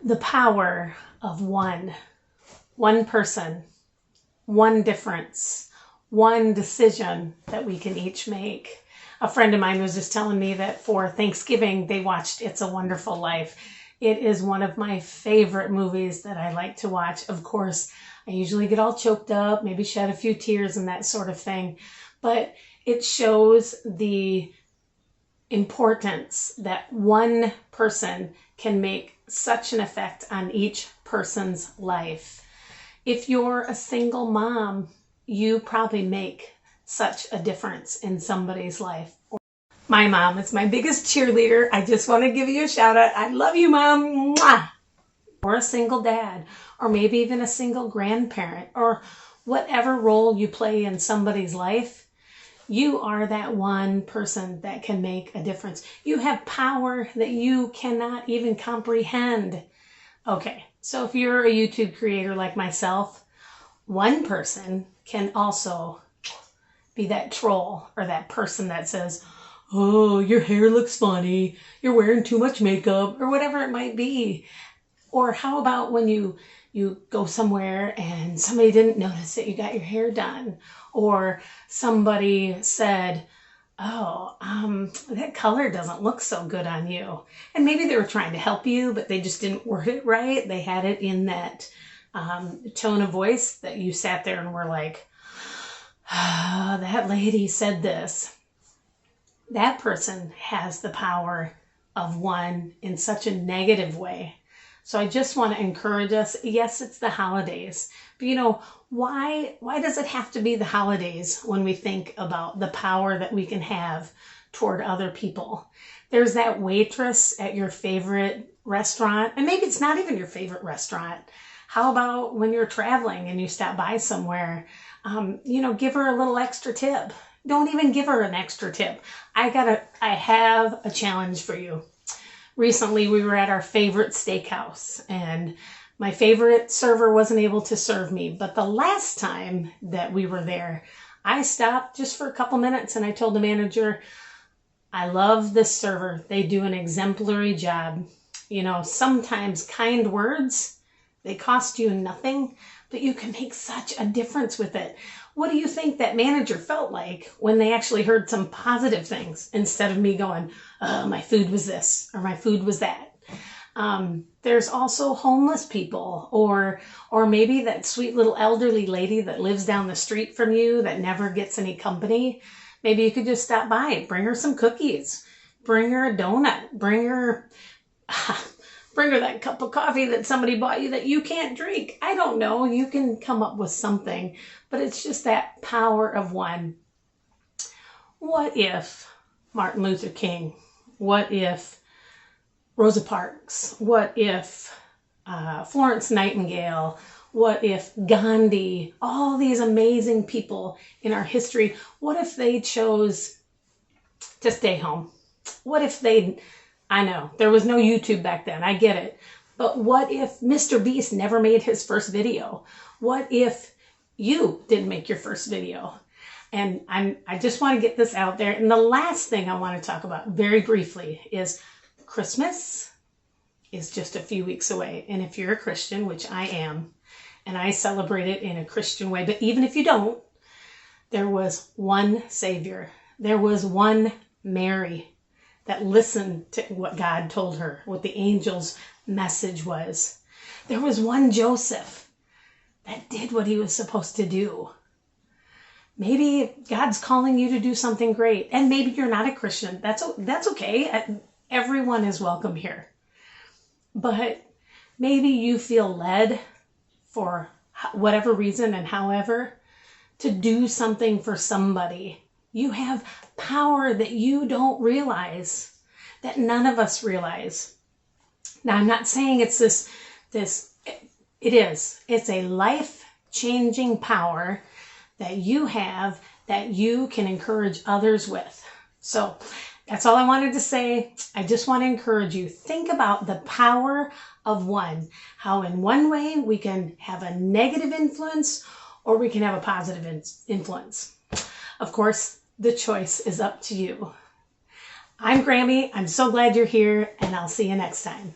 The power of one person, one difference, one decision that we can each make. A friend of mine was just telling me that for Thanksgiving, they watched It's a Wonderful Life. It is one of my favorite movies that I like to watch. Of course, I usually get all choked up, maybe shed a few tears and that sort of thing. But it shows the importance that one person can make such an effect on each person's life. If you're a single mom, you probably make such a difference in somebody's life. My mom is my biggest cheerleader. I just want to give you a shout out. I love you, Mom. Mwah! Or a single dad, or maybe even a single grandparent, or whatever role you play in somebody's life. You are that one person that can make a difference. You have power that you cannot even comprehend. Okay, so if you're a YouTube creator like myself, one person can also be that troll or that person that says, oh, your hair looks funny, you're wearing too much makeup, or whatever it might be. Or how about when you go somewhere and somebody didn't notice that you got your hair done, or somebody said, oh, that color doesn't look so good on you. And maybe they were trying to help you, but they just didn't word it right. They had it in that tone of voice that you sat there and were like, oh, that lady said this. That person has the power of one in such a negative way. So I just want to encourage us. Yes, it's the holidays, but why does it have to be the holidays when we think about the power that we can have toward other people? There's that waitress at your favorite restaurant, and maybe it's not even your favorite restaurant. How about when you're traveling and you stop by somewhere, give her a little extra tip. Don't even give her an extra tip. I have a challenge for you. Recently, we were at our favorite steakhouse, and my favorite server wasn't able to serve me. But the last time that we were there, I stopped just for a couple minutes, and I told the manager, I love this server. They do an exemplary job. Sometimes kind words, they cost you nothing, but you can make such a difference with it. What do you think that manager felt like when they actually heard some positive things instead of me going, oh, my food was this or my food was that? There's also homeless people, or maybe that sweet little elderly lady that lives down the street from you that never gets any company. Maybe you could just stop by, bring her some cookies, bring her a donut, bring her that cup of coffee that somebody bought you that you can't drink. I don't know. You can come up with something, but it's just that power of one. What if Martin Luther King? What if Rosa Parks? What if Florence Nightingale? What if Gandhi? All these amazing people in our history. What if they chose to stay home? What if I know, there was no YouTube back then, I get it. But what if Mr. Beast never made his first video? What if you didn't make your first video? And I just want to get this out there. And the last thing I want to talk about very briefly is Christmas is just a few weeks away. And if you're a Christian, which I am, and I celebrate it in a Christian way, but even if you don't, there was one Savior. There was one Mary that listened to what God told her, what the angel's message was. There was one Joseph that did what he was supposed to do. Maybe God's calling you to do something great, and maybe you're not a Christian. That's okay. Everyone is welcome here. But maybe you feel led for whatever reason and however to do something for somebody. You have power that you don't realize, that none of us realize. Now, I'm not saying it's it is. It's a life-changing power that you have that you can encourage others with. So that's all I wanted to say. I just want to encourage you. Think about the power of one. How in one way we can have a negative influence or we can have a positive influence. Of course, the choice is up to you. I'm Grammy. I'm so glad you're here, and I'll see you next time.